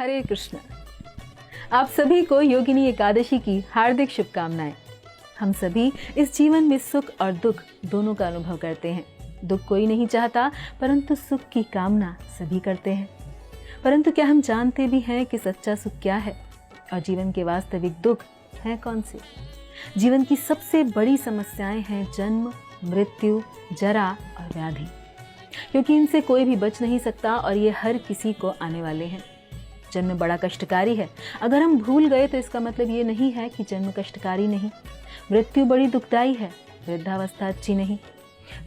हरे कृष्ण। आप सभी को योगिनी एकादशी की हार्दिक शुभकामनाएं। हम सभी इस जीवन में सुख और दुख दोनों का अनुभव करते हैं। दुख कोई नहीं चाहता, परंतु सुख की कामना सभी करते हैं। परंतु क्या हम जानते भी हैं कि सच्चा सुख क्या है और जीवन के वास्तविक दुख हैं कौन से? जीवन की सबसे बड़ी समस्याएं हैं जन्म, मृत्यु, जरा और व्याधि, क्योंकि इनसे कोई भी बच नहीं सकता और ये हर किसी को आने वाले हैं। जन्म बड़ा कष्टकारी है। अगर हम भूल गए तो इसका मतलब ये नहीं है कि जन्म कष्टकारी नहीं। मृत्यु बड़ी दुखदाई है, वृद्धावस्था अच्छी नहीं।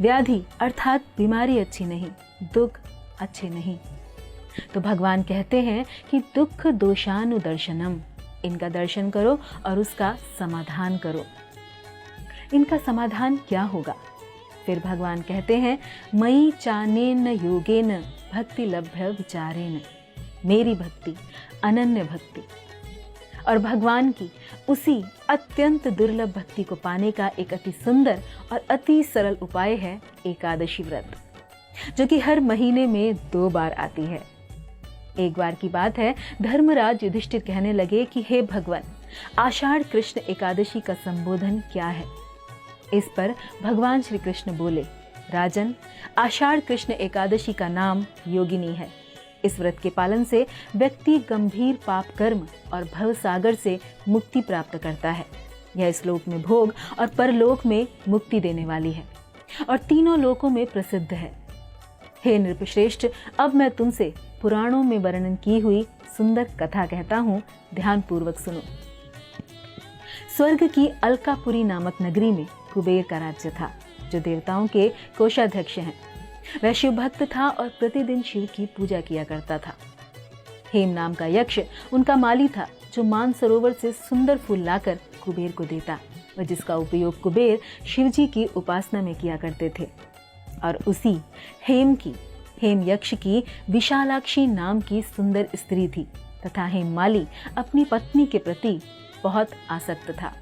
व्याधि अर्थात बीमारी अच्छी नहीं, दुख अच्छे नहीं। तो भगवान कहते हैं कि दुख दोषानुदर्शनम, इनका दर्शन करो और उसका समाधान करो। इनका समाधान क्या होगा? फिर भगवान कहते हैं, मयि चानेन योगेन भक्ति लभ्य विचारेण, मेरी भक्ति अनन्य भक्ति। और भगवान की उसी अत्यंत दुर्लभ भक्ति को पाने का एक अति सुंदर और अति सरल उपाय है एकादशी व्रत, जो कि हर महीने में 2 बार आती है। एक बार की बात है, धर्मराज युधिष्ठिर कहने लगे कि हे भगवान, आषाढ़ कृष्ण एकादशी का संबोधन क्या है? इस पर भगवान श्री कृष्ण बोले, राजन, आषाढ़ कृष्ण एकादशी का नाम योगिनी है। इस व्रत के पालन से व्यक्ति गंभीर पाप कर्म और भव सागर से मुक्ति प्राप्त करता है। यह इस लोक में भोग और परलोक में मुक्ति देने वाली है और तीनों लोकों में प्रसिद्ध है। हे नृपश्रेष्ठ, अब मैं तुमसे पुराणों में वर्णन की हुई सुंदर कथा कहता हूँ, ध्यान पूर्वक सुनो। स्वर्ग की अलकापुरी नामक नगरी में कुबेर का राज्य था, जो देवताओं के कोषाध्यक्ष हैं। वह शिव भक्त था और प्रतिदिन शिव की पूजा किया करता था। हेम नाम का यक्ष उनका माली था, जो मानसरोवर से सुंदर फूल लाकर कुबेर को देता और जिसका उपयोग कुबेर शिवजी की उपासना में किया करते थे। और उसी हेम यक्ष की विशालाक्षी नाम की सुंदर स्त्री थी तथा हेम माली अपनी पत्नी के प्रति बहुत आसक्त था।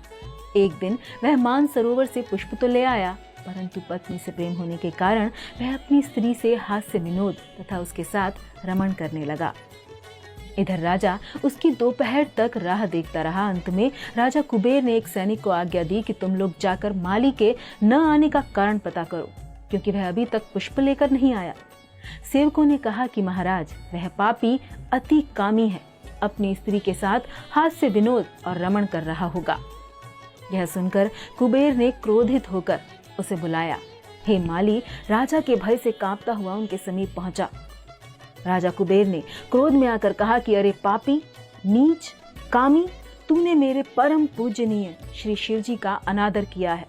एक दिन वह मानसरोवर से पुष्प तो ले आया, परंतु पत्नी से प्रेम होने के कारण वह अपनी स्त्री से हास्य विनोद तथा उसके साथ रमण करने लगा। इधर राजा उसकी दोपहर तक राह देखता रहा। अंत में राजा कुबेर ने एक सैनिक को आज्ञा दी कि तुम लोग जाकर माली के न आने का कारण पता करो, क्योंकि वह अभी तक पुष्प लेकर नहीं आया। सेवकों ने कहा कि महाराज, वह पापी अति कामी है, अपनी स्त्री के साथ हास्य विनोद और रमण कर रहा होगा। यह सुनकर कुबेर ने क्रोधित होकर उसे बुलाया। हे माली राजा के भय से कांपता हुआ उनके समीप पहुंचा। राजा कुबेर ने क्रोध में आकर कहा कि अरे पापी, नीच, कामी, तूने मेरे परम पूजनीय श्री शिवजी का अनादर किया है।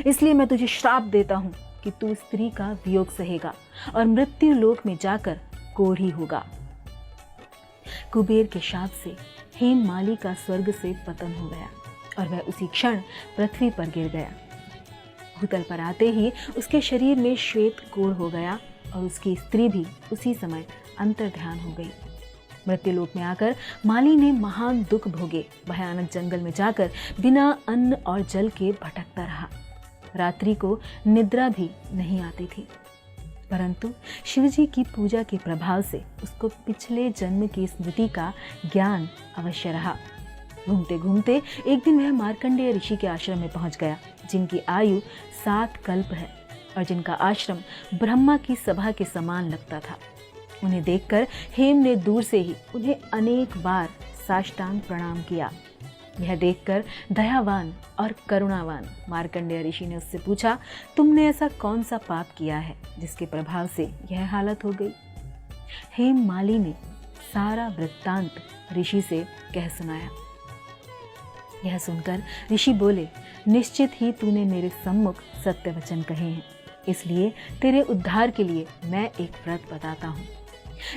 इसलिए मैं तुझे श्राप देता हूँ कि तू स्त्री का वियोग सहेगा और मृत्यु लोक में जाकर कोढ़ी होगा। कुबेर के शाप से हेम माली का स्वर्ग से पतन हो गया और वह उसी क्षण पृथ्वी पर गिर गया। भूतल पर आते ही उसके शरीर में श्वेत कोढ़ हो गया और उसकी स्त्री भी उसी समय अंतर्ध्यान हो गई। मृत्युलोक में आकर माली ने महान दुख भोगे। भयानक जंगल में जाकर बिना अन्न और जल के भटकता रहा। रात्रि को निद्रा भी नहीं आती थी, परंतु शिवजी की पूजा के प्रभाव से उसको पिछले जन्म की स्मृति का ज्ञान अवश्य रहा। घूमते घूमते एक दिन वह मार्कंडेय ऋषि के आश्रम में पहुंच गया, जिनकी आयु 7 कल्प है और जिनका आश्रम ब्रह्मा की सभा के समान लगता था। उन्हें देखकर हेम ने दूर से ही उन्हें अनेक बार साष्टांग प्रणाम किया। यह देखकर दयावान और करुणावान मार्कंडेय ऋषि ने उससे पूछा, तुमने ऐसा कौन सा पाप किया है जिसके प्रभाव से यह हालत हो गई? हेम माली ने सारा वृत्तांत ऋषि से कह सुनाया। यह सुनकर ऋषि बोले, निश्चित ही तूने मेरे सम्मुख सत्य वचन कहे हैं, इसलिए तेरे उद्धार के लिए मैं एक व्रत बताता हूँ।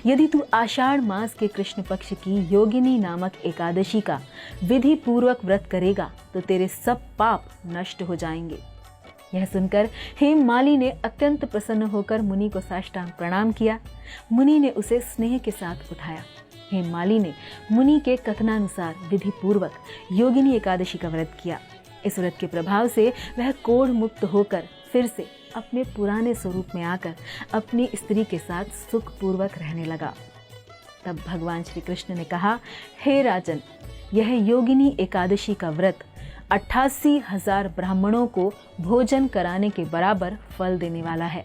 यदि तू आषाढ़ मास के कृष्ण पक्ष की योगिनी नामक एकादशी का विधि पूर्वक व्रत करेगा तो तेरे सब पाप नष्ट हो जाएंगे। यह सुनकर हेम माली ने अत्यंत प्रसन्न होकर मुनि को साष्टांग प्रणाम किया। मुनि ने उसे स्नेह के साथ उठाया। हेम माली ने मुनि के कथनानुसार विधि पूर्वक योगिनी एकादशी का व्रत किया। इस व्रत के प्रभाव से वह कोढ़ मुक्त होकर फिर से अपने पुराने स्वरूप में आकर अपनी स्त्री के साथ सुखपूर्वक रहने लगा। तब भगवान श्री कृष्ण ने कहा, हे राजन, यह योगिनी एकादशी का व्रत 88,000 ब्राह्मणों को भोजन कराने के बराबर फल देने वाला है।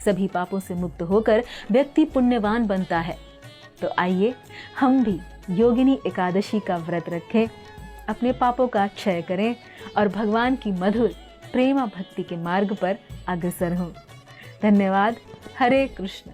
सभी पापों से मुक्त होकर व्यक्ति पुण्यवान बनता है। तो आइए हम भी योगिनी एकादशी का व्रत रखें, अपने पापों का क्षय करें और भगवान की मधुर प्रेमा भक्ति के मार्ग पर अग्रसर हों। धन्यवाद। हरे कृष्ण।